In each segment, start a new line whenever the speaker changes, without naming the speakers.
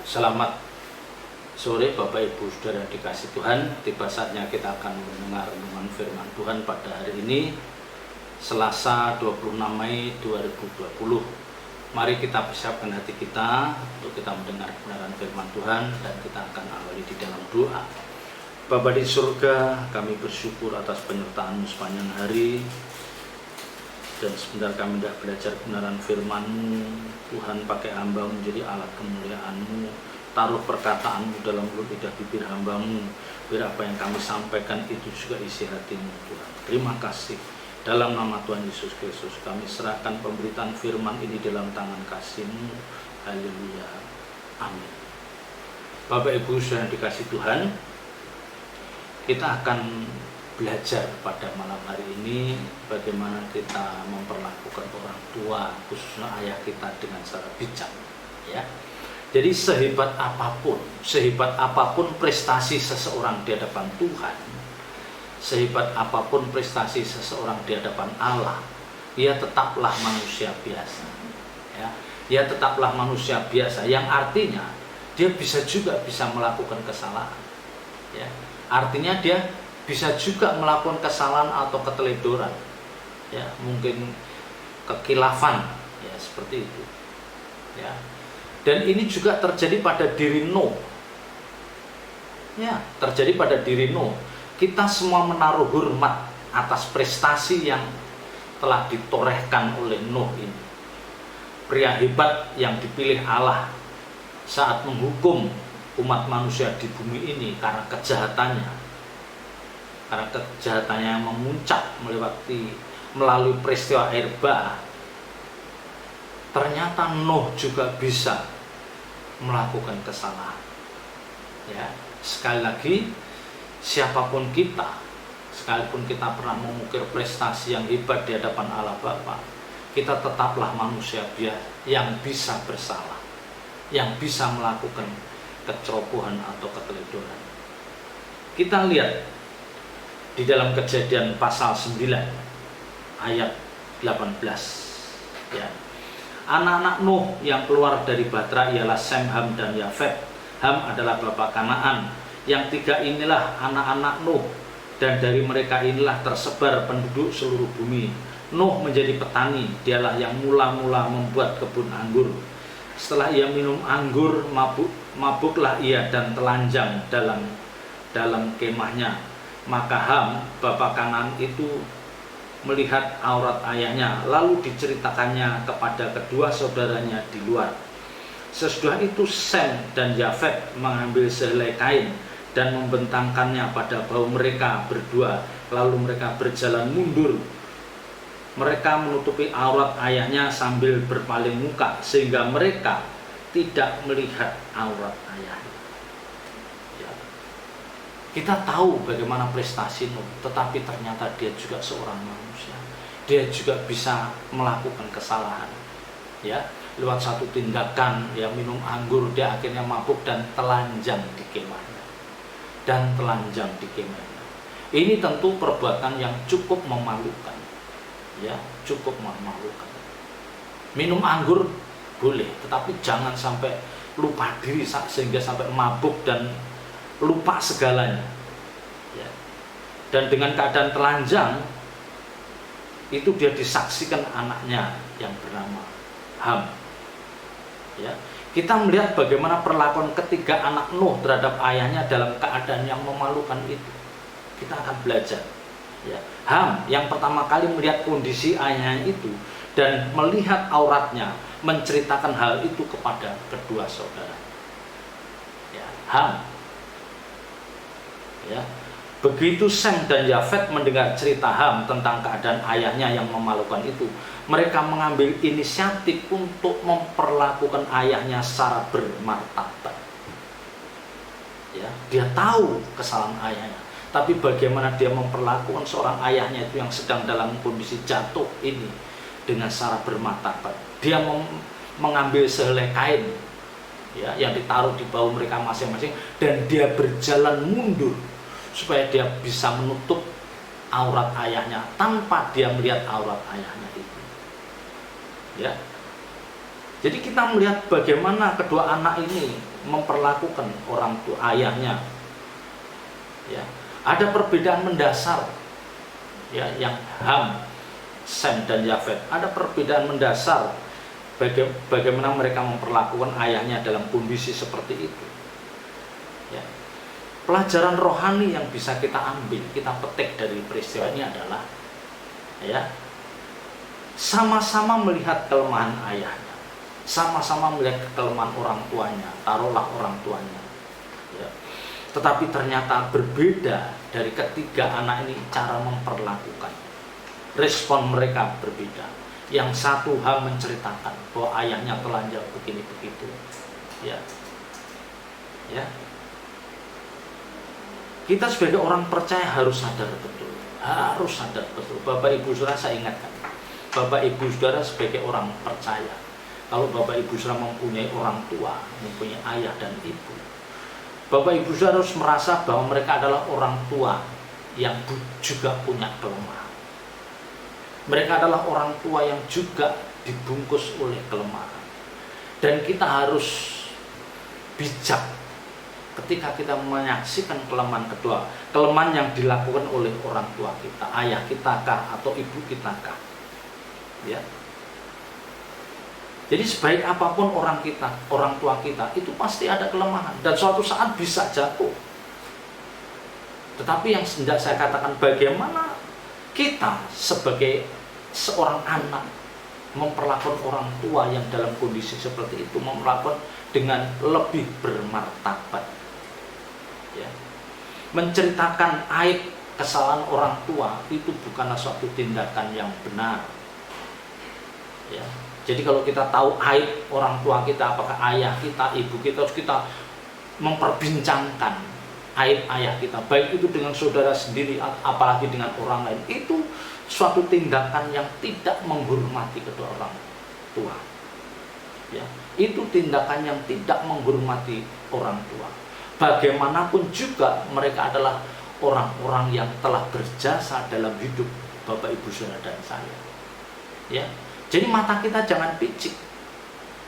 Selamat sore Bapak Ibu Saudara dikasih Tuhan. Tiba saatnya kita akan mendengar renungan firman Tuhan pada hari ini, Selasa 26 Mei 2020. Mari kita persiapkan hati kita untuk kita mendengar kebenaran firman Tuhan, dan kita akan awali di dalam doa. Bapa di surga, kami bersyukur atas penyertaan-Mu sepanjang hari, dan sebentar kami hendak belajar kebenaran firman-Mu. Tuhan, pakai hamba-Mu menjadi alat kemuliaan-Mu. Taruh perkataan-Mu dalam mulut lidah bibir hamba-Mu, biar apa yang kami sampaikan itu juga isi hati-Mu, Tuhan. Terima kasih. Dalam nama Tuhan Yesus Kristus kami serahkan pemberitaan firman ini dalam tangan kasih-Mu. Haleluya. Amin. Bapak Ibu Saudara dikasih Tuhan, kita akan belajar pada malam hari ini bagaimana kita memperlakukan orang tua, khususnya ayah kita, dengan secara bijak, ya. Jadi sehebat apapun prestasi seseorang di hadapan Tuhan, sehebat apapun prestasi seseorang di hadapan Allah, ia tetaplah manusia biasa, ya. Ia tetaplah manusia biasa, yang artinya dia bisa melakukan kesalahan, ya. Artinya dia bisa juga melakukan kesalahan atau keteledoran, ya, mungkin kekilafan, ya, seperti itu, ya. Dan ini juga terjadi pada diri Nuh, ya, terjadi pada diri Nuh. Kita semua menaruh hormat atas prestasi yang telah ditorehkan oleh Nuh ini, pria hebat yang dipilih Allah saat menghukum umat manusia di bumi ini karena kejahatannya. Karena kejahatannya yang memuncak melalui peristiwa air bah, ternyata Nuh juga bisa melakukan kesalahan, ya. Sekali lagi, siapapun kita, sekalipun kita pernah mengukir prestasi yang hebat di hadapan Allah Bapa, kita tetaplah manusia biasa yang bisa bersalah, yang bisa melakukan kecerobohan atau keteledoran. Kita lihat di dalam Kejadian pasal 9 ayat 18, ya. Anak-anak Nuh yang keluar dari Batra ialah Sem, Ham, dan Yafet. Ham adalah bapa Kanaan. Yang tiga inilah anak-anak Nuh, dan dari mereka inilah tersebar penduduk seluruh bumi. Nuh menjadi petani, dialah yang mula-mula membuat kebun anggur. Setelah ia minum anggur, mabuklah ia dan telanjang dalam kemahnya. Maka Ham, bapa Kanaan itu melihat aurat ayahnya, lalu diceritakannya kepada kedua saudaranya di luar. Sesudah itu Sem dan Yafet mengambil sehelai kain dan membentangkannya pada bahu mereka berdua, lalu mereka berjalan mundur. Mereka menutupi aurat ayahnya sambil berpaling muka, sehingga mereka tidak melihat aurat ayahnya. Kita tahu bagaimana prestasi Nuh, tetapi ternyata dia juga seorang manusia. Dia juga bisa melakukan kesalahan, ya. Lewat satu tindakan, ya, minum anggur, dia akhirnya mabuk dan telanjang di kemahnya. Ini tentu perbuatan yang cukup memalukan, ya, cukup memalukan. Minum anggur boleh, tetapi jangan sampai lupa diri sehingga sampai mabuk dan lupa segalanya, ya. Dan dengan keadaan telanjang itu dia disaksikan anaknya yang bernama Ham, ya. Kita melihat bagaimana perlakuan ketiga anak Nuh terhadap ayahnya dalam keadaan yang memalukan itu. Kita akan belajar, ya. Ham yang pertama kali melihat kondisi ayahnya itu dan melihat auratnya, menceritakan hal itu kepada kedua saudara, ya. Ham, ya. Begitu Sem dan Yafet mendengar cerita Ham tentang keadaan ayahnya yang memalukan itu, mereka mengambil inisiatif untuk memperlakukan ayahnya secara bermartabat, ya. Dia tahu kesalahan ayahnya, tapi bagaimana dia memperlakukan seorang ayahnya itu yang sedang dalam kondisi jatuh ini dengan secara bermartabat. Dia mengambil sehelai kain, ya, yang ditaruh di bahu mereka masing-masing, dan dia berjalan mundur supaya dia bisa menutup aurat ayahnya tanpa dia melihat aurat ayahnya itu, ya. Jadi kita melihat bagaimana kedua anak ini memperlakukan orang tua ayahnya. Ya, ada perbedaan mendasar. Ya, yang Ham, Sem dan Yafet, ada perbedaan mendasar bagaimana mereka memperlakukan ayahnya dalam kondisi seperti itu. Ya. Pelajaran rohani yang bisa kita ambil, kita petik dari peristiwa ini adalah, ya, sama-sama melihat kelemahan ayahnya, sama-sama melihat kelemahan orang tuanya, taruhlah orang tuanya. Ya. Tetapi ternyata berbeda dari ketiga anak ini cara memperlakukan. Respon mereka berbeda. Yang satu menceritakan bahwa ayahnya telanjang begini begitu. Ya. Ya. Kita sebagai orang percaya harus sadar betul. Harus sadar betul. Bapak Ibu Saudara, saya ingatkan. Bapak Ibu Saudara sebagai orang percaya, kalau Bapak Ibu Saudara mempunyai orang tua, mempunyai ayah dan ibu, Bapak Ibu Saudara harus merasa bahwa mereka adalah orang tua yang juga punya kelemahan. Mereka adalah orang tua yang juga dibungkus oleh kelemahan. Dan kita harus bijak ketika kita menyaksikan kelemahan kedua, kelemahan yang dilakukan oleh orang tua kita, ayah kita kah atau ibu kita kah. Ya. Jadi sebaik apapun orang tua kita, itu pasti ada kelemahan dan suatu saat bisa jatuh. Tetapi yang hendak saya katakan, bagaimana kita sebagai seorang anak memperlakukan orang tua yang dalam kondisi seperti itu, memperlakukan dengan lebih bermartabat. Ya. Menceritakan aib kesalahan orang tua itu bukanlah suatu tindakan yang benar. Ya. Jadi kalau kita tahu aib orang tua kita, apakah ayah kita, ibu kita, harus kita memperbincangkan aib ayah kita, baik itu dengan saudara sendiri apalagi dengan orang lain. Itu suatu tindakan yang tidak menghormati kedua orang tua. Ya. Itu tindakan yang tidak menghormati orang tua. Bagaimanapun juga mereka adalah orang-orang yang telah berjasa dalam hidup Bapak Ibu Saudara dan saya. Ya. Jadi mata kita jangan picik.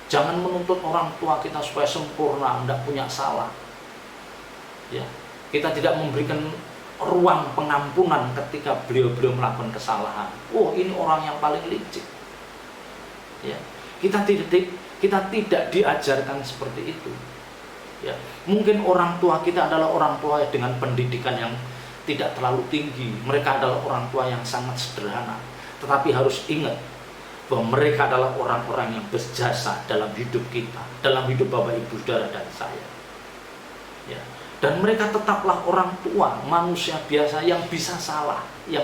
Jangan menuntut orang tua kita supaya sempurna, tidak punya salah. Ya. Kita tidak memberikan ruang pengampunan ketika beliau-beliau melakukan kesalahan. Oh, ini orang yang paling licik. Ya. Kita tidak diajarkan seperti itu. Ya, mungkin orang tua kita adalah orang tua dengan pendidikan yang tidak terlalu tinggi. Mereka adalah orang tua yang sangat sederhana. Tetapi harus ingat bahwa mereka adalah orang-orang yang berjasa dalam hidup kita, dalam hidup Bapak Ibu Saudara dan saya. Ya. Dan mereka tetaplah orang tua, manusia biasa yang bisa salah, Ya.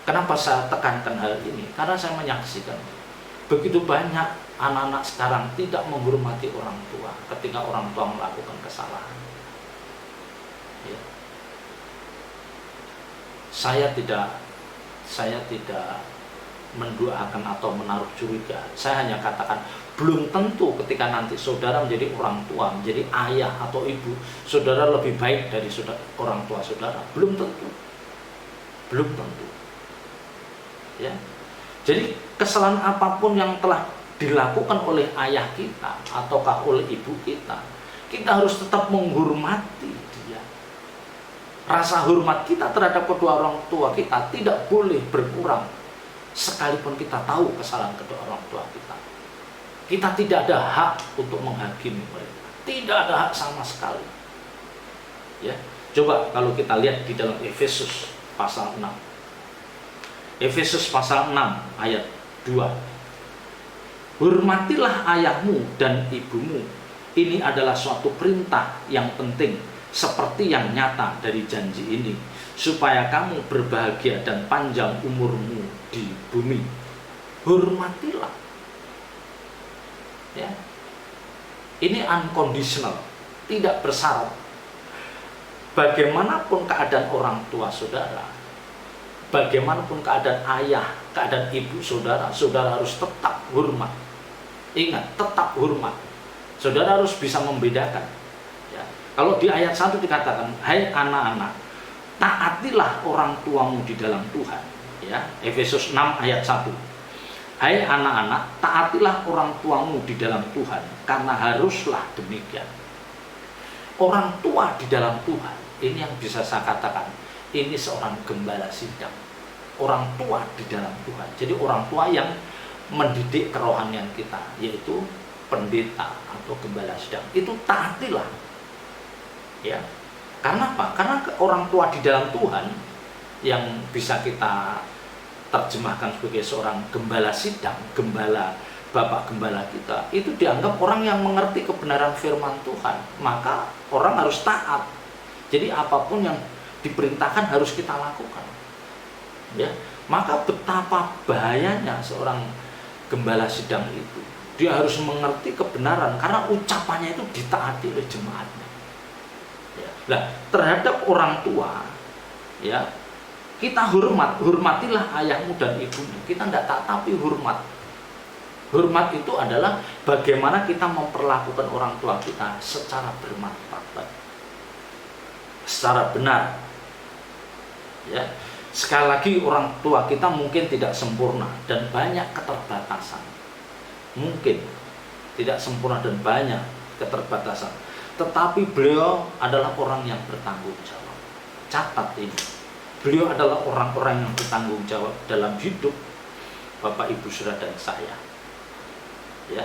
Kenapa saya tekankan hal ini? Karena saya menyaksikan begitu banyak anak-anak sekarang tidak menghormati orang tua ketika orang tua melakukan kesalahan. Ya. Saya tidak mendoakan atau menaruh curiga. Saya hanya katakan belum tentu ketika nanti saudara menjadi orang tua, menjadi ayah atau ibu, saudara lebih baik dari orang tua saudara. Belum tentu. Ya. Jadi kesalahan apapun yang telah dilakukan oleh ayah kita ataukah oleh ibu kita harus tetap menghormati dia. Rasa hormat kita terhadap kedua orang tua kita tidak boleh berkurang sekalipun kita tahu kesalahan kedua orang tua kita. Kita tidak ada hak untuk menghakimi mereka. Tidak ada hak sama sekali. Ya. Coba kalau kita lihat di dalam Efesus pasal 6. Efesus pasal 6 ayat 2. Hormatilah ayahmu dan ibumu. Ini adalah suatu perintah yang penting, seperti yang nyata dari janji ini, supaya kamu berbahagia dan panjang umurmu di bumi. Hormatilah. Ya. Ini unconditional, tidak bersyarat. Bagaimanapun keadaan orang tua saudara, bagaimanapun keadaan ayah, keadaan ibu saudara, saudara harus tetap hormat. Ingat, tetap hormat. Saudara harus bisa membedakan. Ya. Kalau di ayat 1 dikatakan, hai anak-anak, taatilah orang tuamu di dalam Tuhan. Ya. Efesus 6 ayat 1. Hai anak-anak, taatilah orang tuamu di dalam Tuhan, karena haruslah demikian. Orang tua di dalam Tuhan, ini yang bisa saya katakan, ini seorang gembala sidang. Orang tua di dalam Tuhan. Jadi orang tua yang mendidik kerohanian kita, yaitu pendeta atau gembala sidang. Itu taatilah. Ya. Karena apa? Karena orang tua di dalam Tuhan yang bisa kita terjemahkan sebagai seorang gembala sidang, gembala, bapak gembala kita, itu dianggap orang yang mengerti kebenaran firman Tuhan, maka orang harus taat. Jadi apapun yang diperintahkan harus kita lakukan. Ya, maka betapa bahayanya seorang gembala sidang itu. Dia harus mengerti kebenaran karena ucapannya itu ditaati oleh jemaatnya. Ya. Nah, terhadap orang tua, ya, kita hormatilah ayahmu dan ibumu. Kita tidak tak, tapi hormat. Hormat itu adalah bagaimana kita memperlakukan orang tua kita secara bermartabat, secara benar. Ya, sekali lagi orang tua kita mungkin tidak sempurna dan banyak keterbatasan. Mungkin tidak sempurna dan banyak keterbatasan. Tetapi beliau adalah orang yang bertanggung jawab. Catat ini. Beliau adalah orang-orang yang bertanggung jawab dalam hidup Bapak, Ibu, Saudara dan saya. Ya,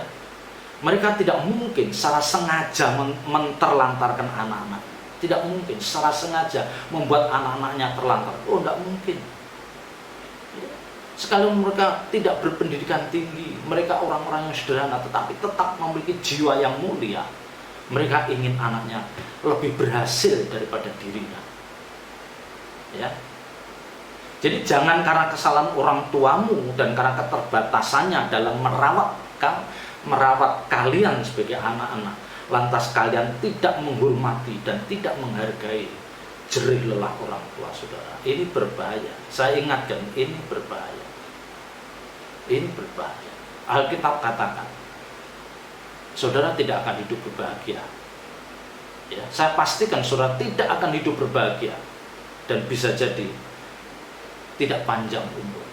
mereka tidak mungkin secara sengaja menterlantarkan anak-anak. Tidak mungkin secara sengaja membuat anak-anaknya terlantar. Oh, tidak mungkin. Ya. Sekalipun mereka tidak berpendidikan tinggi, mereka orang-orang yang sederhana, tetapi tetap memiliki jiwa yang mulia. Mereka ingin anaknya lebih berhasil daripada dirinya. Ya. Jadi jangan karena kesalahan orang tuamu dan karena keterbatasannya dalam merawat kalian sebagai anak-anak, lantas kalian tidak menghormati dan tidak menghargai jerih lelah orang tua saudara. Ini berbahaya. Saya ingatkan, ini berbahaya. Ini berbahaya. Alkitab katakan, saudara tidak akan hidup berbahagia. Ya, saya pastikan saudara tidak akan hidup berbahagia. Dan bisa jadi tidak panjang umur.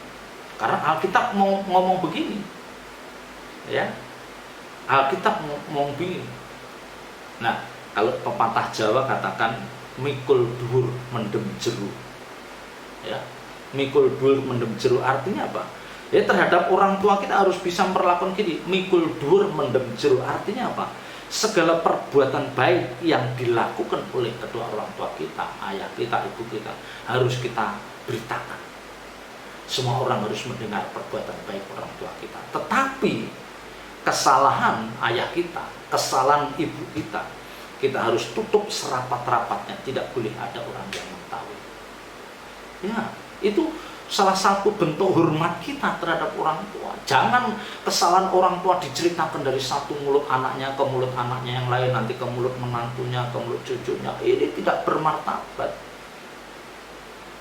Karena Alkitab mau ngomong begini. Ya. Alkitab ngomong begini. Nah, kalau pepatah Jawa katakan mikul dhuwur mendem jeru. Ya. Mikul dhuwur mendem jeru artinya apa? Ya, terhadap orang tua kita harus bisa memperlakukan gini, mikul dhuwur mendem jeru artinya apa? Segala perbuatan baik yang dilakukan oleh kedua orang tua kita, ayah kita, ibu kita, harus kita beritakan. Semua orang harus mendengar perbuatan baik orang tua kita. Tetapi kesalahan ayah kita, kesalahan ibu kita, kita harus tutup serapat-rapatnya. Tidak boleh ada orang yang mengetahui. Ya, itu salah satu bentuk hormat kita terhadap orang tua. Jangan kesalahan orang tua diceritakan dari satu mulut anaknya ke mulut anaknya yang lain, nanti ke mulut menantunya, ke mulut cucunya. Ini tidak bermartabat.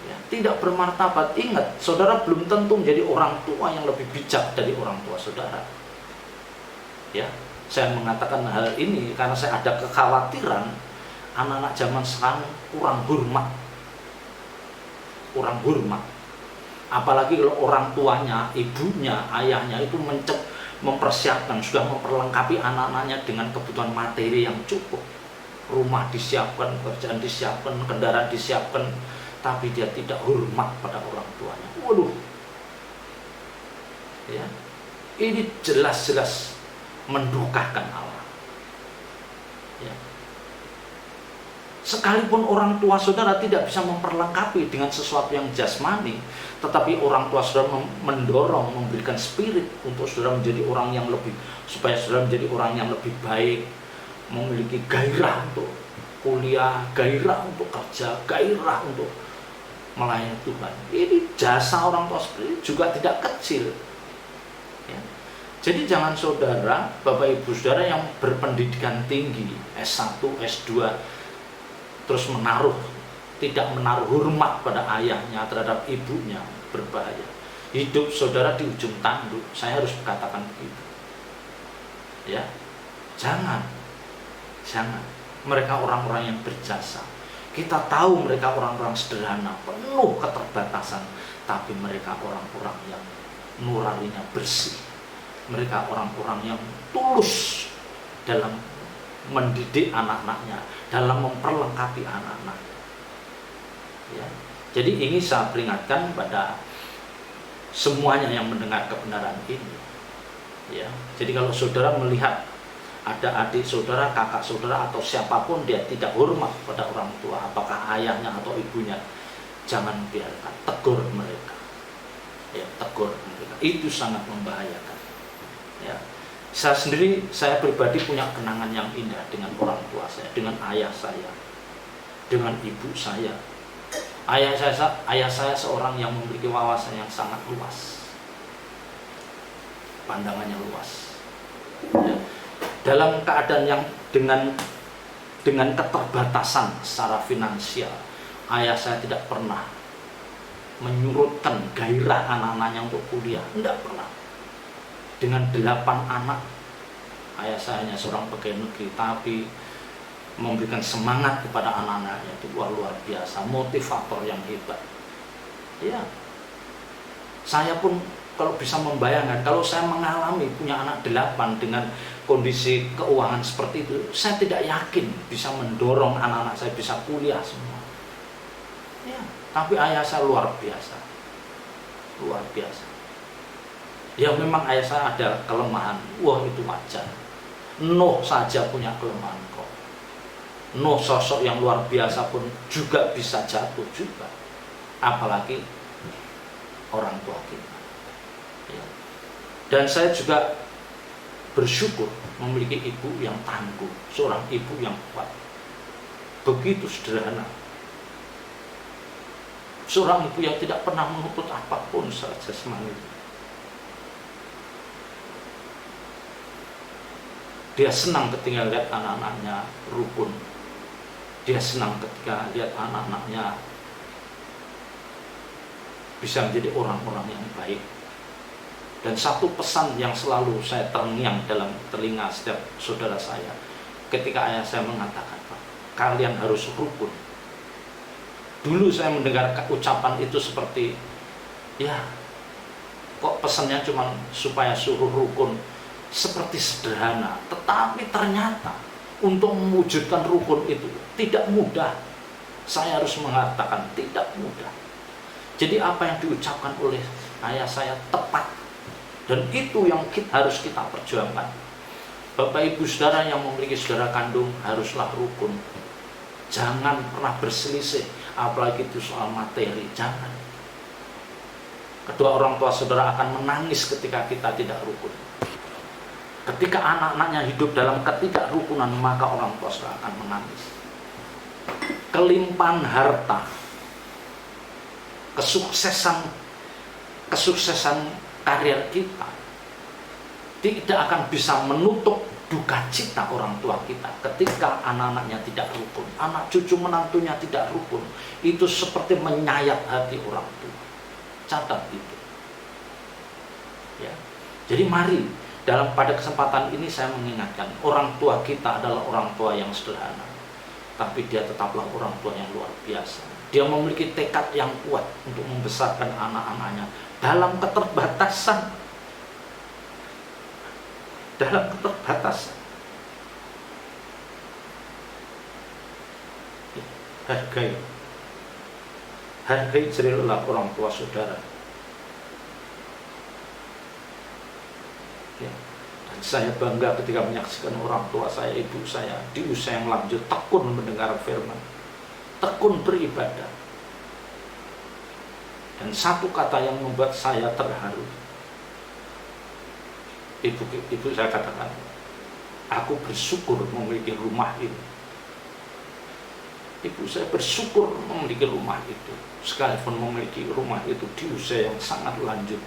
Ya, tidak bermartabat. Ingat, saudara belum tentu menjadi orang tua yang lebih bijak dari orang tua saudara. Ya, saya mengatakan hal ini karena saya ada kekhawatiran anak-anak zaman sekarang kurang hormat. Kurang hormat. Apalagi kalau orang tuanya, ibunya, ayahnya itu mempersiapkan, sudah memperlengkapi anak-anaknya dengan kebutuhan materi yang cukup. Rumah disiapkan, pekerjaan disiapkan, kendaraan disiapkan, tapi dia tidak hormat pada orang tuanya. Waduh. Ya. Ini jelas-jelas mendukakan Allah. Ya. Sekalipun orang tua saudara tidak bisa memperlengkapi dengan sesuatu yang jasmani, tetapi orang tua saudara mendorong, memberikan spirit untuk saudara menjadi orang yang lebih, supaya saudara menjadi orang yang lebih baik, memiliki gairah untuk kuliah, gairah untuk kerja, gairah untuk melayani Tuhan. Ini jasa orang tua seperti itu juga tidak kecil. Ya. Jadi jangan saudara, Bapak Ibu Saudara yang berpendidikan tinggi, S1, S2, terus tidak menaruh hormat pada ayahnya, terhadap ibunya, berbahaya. Hidup saudara di ujung tanduk, saya harus katakan begitu. Ya, jangan. Mereka orang-orang yang berjasa. Kita tahu mereka orang-orang sederhana, penuh keterbatasan, tapi mereka orang-orang yang nuraninya bersih. Mereka orang-orang yang tulus dalam mendidik anak-anaknya, dalam memperlengkapi anak-anak. Ya. Jadi ini saya peringatkan pada semuanya yang mendengar kebenaran ini. Ya. Jadi kalau saudara melihat ada adik saudara, kakak saudara, atau siapapun dia tidak hormat pada orang tua, apakah ayahnya atau ibunya, jangan biarkan, tegur mereka. Ya, tegur mereka. Itu sangat membahayakan. Ya. Saya pribadi punya kenangan yang indah dengan orang tua saya, dengan ayah saya, dengan ibu saya. Ayah saya seorang yang memiliki wawasan yang sangat luas, pandangannya luas. Ya. Dalam keadaan yang dengan keterbatasan secara finansial, ayah saya tidak pernah menyurutkan gairah anak-anaknya untuk kuliah, tidak pernah. Dengan 8 anak, ayah saya hanya seorang pegawai negeri, tapi memberikan semangat kepada anak-anaknya itu luar biasa, motivator yang hebat. Ya, saya pun kalau bisa membayangkan, kalau saya mengalami punya anak 8 dengan kondisi keuangan seperti itu, saya tidak yakin bisa mendorong anak-anak saya bisa kuliah semua. Ya, tapi ayah saya luar biasa, luar biasa. Ya memang ayah saya ada kelemahan, wah itu wajar. Nuh saja punya kelemahan kok. Nuh sosok yang luar biasa pun juga bisa jatuh juga, apalagi orang tua kita. Ya. Dan saya juga bersyukur memiliki ibu yang tangguh, seorang ibu yang kuat, begitu sederhana. Seorang ibu yang tidak pernah menuntut apapun secara jasmani. Dia senang ketika lihat anak-anaknya rukun. Dia senang ketika lihat anak-anaknya bisa menjadi orang-orang yang baik. Dan satu pesan yang selalu saya terngiang dalam telinga setiap saudara saya, ketika ayah saya mengatakan, kalian harus rukun. Dulu saya mendengar ucapan itu seperti, ya kok pesannya cuma supaya suruh rukun, seperti sederhana, tetapi ternyata untuk mewujudkan rukun itu tidak mudah. Saya harus mengatakan tidak mudah. Jadi apa yang diucapkan oleh ayah saya tepat, dan itu yang harus kita perjuangkan. Bapak ibu saudara yang memiliki saudara kandung, haruslah rukun. Jangan pernah berselisih, apalagi itu soal materi, jangan. Kedua orang tua saudara akan menangis ketika kita tidak rukun. Ketika anak-anaknya hidup dalam ketidakrukunan, maka orang tua saudara akan menangis. Kelimpahan harta, kesuksesan karir kita tidak akan bisa menutup duka cita orang tua kita ketika anak-anaknya tidak rukun, anak cucu menantunya tidak rukun. Itu seperti menyayat hati orang tua. Catat itu. Ya. Jadi mari pada kesempatan ini saya mengingatkan, orang tua kita adalah orang tua yang sederhana, tapi dia tetaplah orang tua yang luar biasa. Dia memiliki tekad yang kuat untuk membesarkan anak-anaknya dalam keterbatasan. Dalam keterbatasan. Hargai jerih lelah orang tua saudara. Ya. Dan saya bangga ketika menyaksikan orang tua saya, ibu saya di usia yang lanjut tekun mendengar firman, tekun beribadah. Dan satu kata yang membuat saya terharu, ibu saya katakan, aku bersyukur memiliki rumah ini. Ibu saya bersyukur memiliki rumah itu, sekalipun memiliki rumah itu di usia yang sangat lanjut.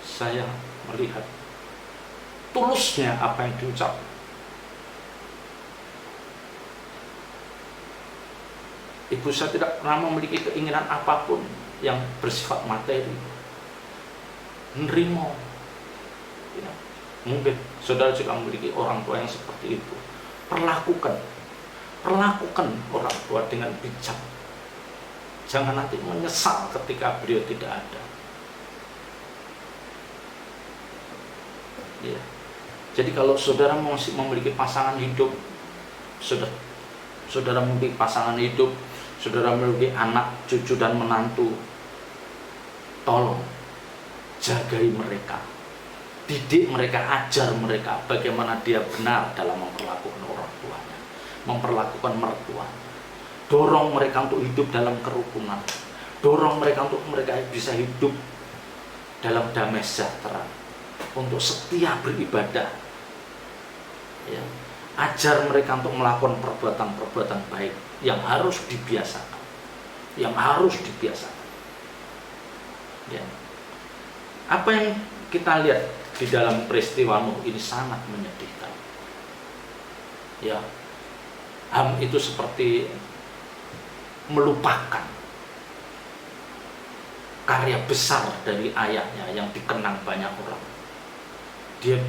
Saya melihat tulusnya apa yang diucapkan. Ibu saya tidak pernah memiliki keinginan apapun yang bersifat materi. Nerimo. Ya, mungkin saudara juga memiliki orang tua yang seperti itu. Perlakukan orang tua dengan bijak. Jangan nanti menyesal ketika beliau tidak ada. Ya. Jadi kalau saudara masih memiliki pasangan hidup, saudara memiliki pasangan hidup, saudara memiliki anak, cucu dan menantu, tolong jagai mereka, didik mereka, ajar mereka bagaimana dia benar dalam memperlakukan orang tuanya, memperlakukan mertuanya. Dorong mereka untuk hidup dalam kerukunan, dorong mereka untuk mereka bisa hidup dalam damai sejahtera, untuk setia beribadah, ya. Ajar mereka untuk melakukan perbuatan-perbuatan baik yang harus dibiasakan, ya. Apa yang kita lihat di dalam peristiwa Nuh ini sangat menyedihkan, ya. Ham itu seperti melupakan karya besar dari ayahnya yang dikenang banyak orang. Dia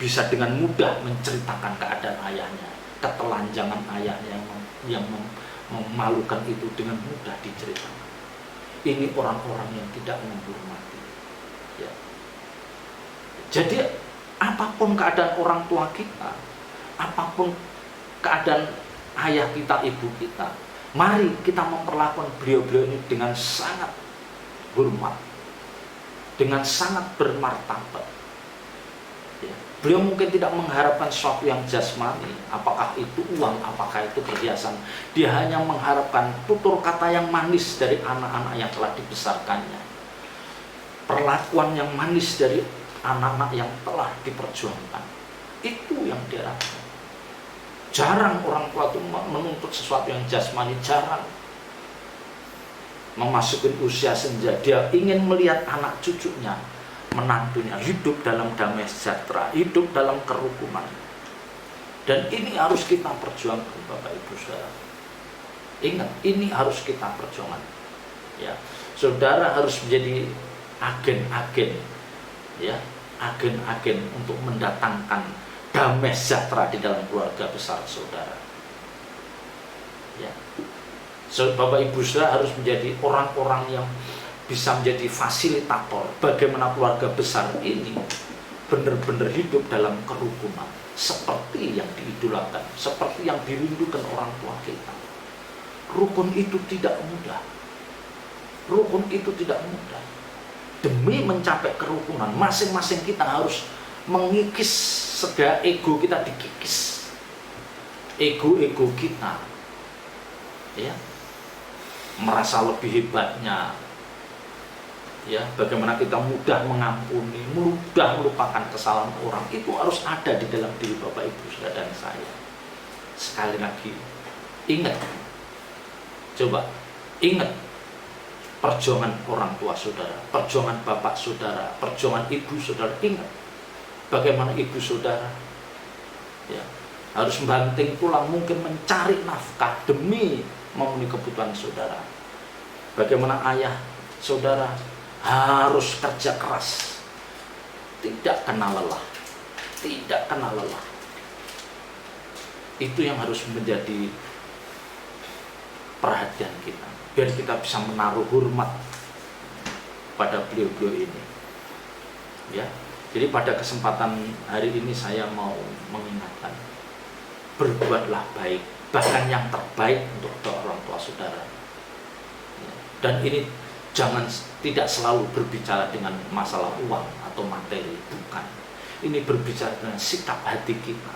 bisa dengan mudah menceritakan keadaan ayahnya, ketelanjangan ayahnya yang memalukan itu dengan mudah diceritakan. Ini orang-orang yang tidak menghormati, ya. Jadi apapun keadaan orang tua kita, apapun keadaan ayah kita, ibu kita, mari kita memperlakukan beliau-beliau ini dengan sangat hormat, dengan sangat bermartabat, ya. Beliau mungkin tidak mengharapkan sesuatu yang jasmani, apakah itu uang, apakah itu perhiasan. Dia hanya mengharapkan tutur kata yang manis dari anak-anak yang telah dibesarkannya, perlakuan yang manis dari anak-anak yang telah diperjuangkan. Itu yang dia harapkan. Jarang orang tua itu menuntut sesuatu yang jasmani, jarang. Memasuki usia senja, dia ingin melihat anak cucunya, menantunya hidup dalam damai sejahtera, hidup dalam kerukunan. Dan ini harus kita perjuangkan, Bapak Ibu Saudara. Ingat, ini harus kita perjuangkan, ya. Saudara harus menjadi agen-agen, ya, agen-agen untuk mendatangkan damai sejahtera di dalam keluarga besar saudara, ya. Bapak Ibu Saudara harus menjadi orang-orang yang bisa menjadi fasilitator bagaimana keluarga besar ini benar-benar hidup dalam kerukunan seperti yang diidolakan, seperti yang dirindukan orang tua kita. Rukun itu tidak mudah. Rukun itu tidak mudah. Demi mencapai kerukunan, masing-masing kita harus mengikis segala ego kita, dikikis ego-ego kita, ya, merasa lebih hebatnya, ya, bagaimana kita mudah mengampuni, mudah melupakan kesalahan orang, itu harus ada di dalam diri Bapak Ibu Saudara dan saya. Sekali lagi, ingat, coba ingat perjuangan orang tua saudara, perjuangan bapak saudara, perjuangan ibu saudara. Ingat bagaimana ibu saudara, ya, harus membanting tulang mungkin mencari nafkah demi memenuhi kebutuhan saudara. Bagaimana ayah saudara harus kerja keras, tidak kenal lelah, tidak kenal lelah. Itu yang harus menjadi perhatian kita, biar kita bisa menaruh hormat pada beliau-beliau ini, ya. Jadi pada kesempatan hari ini saya mau mengingatkan, berbuatlah baik, bahkan yang terbaik untuk orang tua saudara, ya. Dan ini jangan, tidak selalu berbicara dengan masalah uang atau materi, bukan. Ini berbicara dengan sikap hati kita,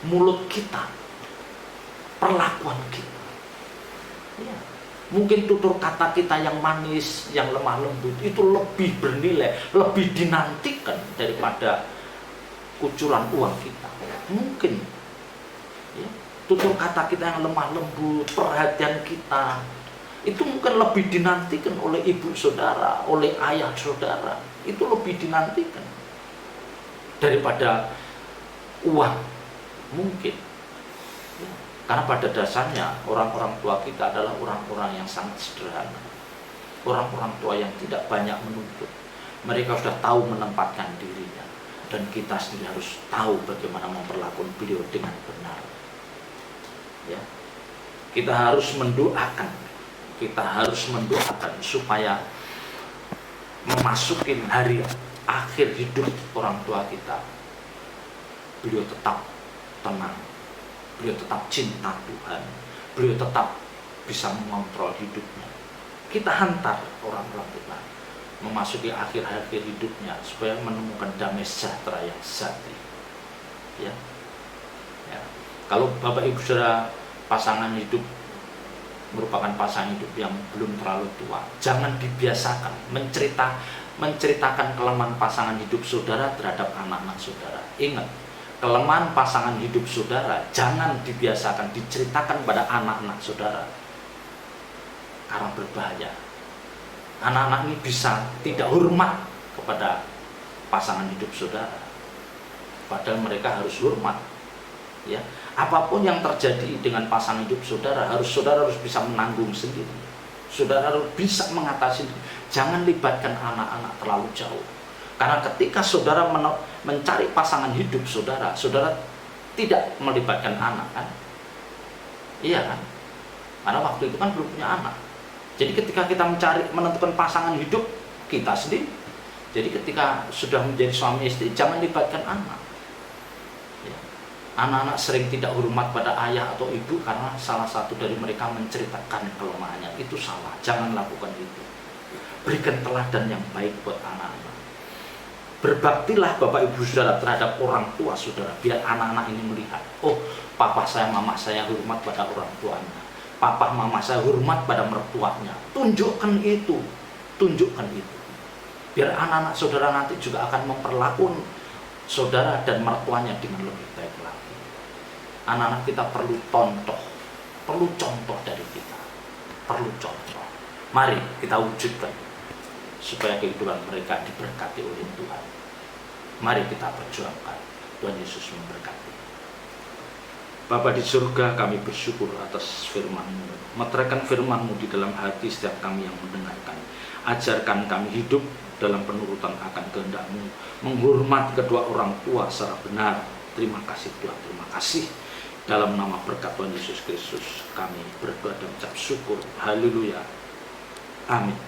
mulut kita, perlakuan kita, ya. Mungkin tutur kata kita yang manis, yang lemah lembut itu lebih bernilai, lebih dinantikan daripada kucuran uang kita. Mungkin, ya, tutur kata kita yang lemah lembut, perhatian kita, itu mungkin lebih dinantikan oleh ibu saudara, oleh ayah saudara. Itu lebih dinantikan daripada uang, mungkin. Ya. Karena pada dasarnya orang-orang tua kita adalah orang-orang yang sangat sederhana, orang-orang tua yang tidak banyak menuntut. Mereka sudah tahu menempatkan dirinya, dan kita sendiri harus tahu bagaimana memperlakukan beliau dengan benar, ya. Kita harus mendoakan supaya memasukin hari akhir hidup orang tua kita, beliau tetap tenang, beliau tetap cinta Tuhan, beliau tetap bisa mengontrol hidupnya. Kita hantar orang-orang kita memasuki akhir-akhir hidupnya supaya menemukan damai sejahtera yang sejati. Ya. Kalau Bapak Ibu Saudara pasangan hidup merupakan pasangan hidup yang belum terlalu tua, jangan dibiasakan menceritakan kelemahan pasangan hidup saudara terhadap anak-anak saudara. Ingat, kelemahan pasangan hidup saudara jangan dibiasakan diceritakan pada anak-anak saudara, karena berbahaya. Anak-anak ini bisa tidak hormat kepada pasangan hidup saudara, padahal mereka harus hormat. Ya, apapun yang terjadi dengan pasangan hidup saudara harus bisa menanggung sendiri. Saudara harus bisa mengatasi. Jangan libatkan anak-anak terlalu jauh. Karena ketika saudara mencari pasangan hidup saudara tidak melibatkan anak, kan? Iya kan? Karena waktu itu kan belum punya anak. Jadi ketika kita menentukan pasangan hidup kita sendiri. Jadi ketika sudah menjadi suami istri, jangan libatkan anak. Anak-anak sering tidak hormat pada ayah atau ibu karena salah satu dari mereka menceritakan kelemahannya. Itu salah, jangan lakukan itu. Berikan teladan yang baik buat anak-anak. Berbaktilah Bapak Ibu Saudara terhadap orang tua saudara, biar anak-anak ini melihat, oh, papa saya, mama saya hormat pada orang tuanya, papa, mama saya hormat pada mertuanya. Tunjukkan itu. Biar anak-anak saudara nanti juga akan memperlakukan saudara dan mertuanya dengan lebih baik lagi. Anak-anak kita perlu contoh dari kita, perlu contoh. Mari kita wujudkan supaya kehidupan mereka diberkati oleh Tuhan. Mari kita perjuangkan. Tuhan Yesus memberkati. Bapa di surga, kami bersyukur atas firman-Mu. Meteraikan firman-Mu di dalam hati setiap kami yang mendengarkan. Ajarkan kami hidup dalam penurutan akan kehendak-Mu, menghormat kedua orang tua secara benar. Terima kasih Tuhan, terima kasih. Dalam nama berkat Tuhan Yesus Kristus kami berdoa dan ucap syukur. Haleluya. Amin.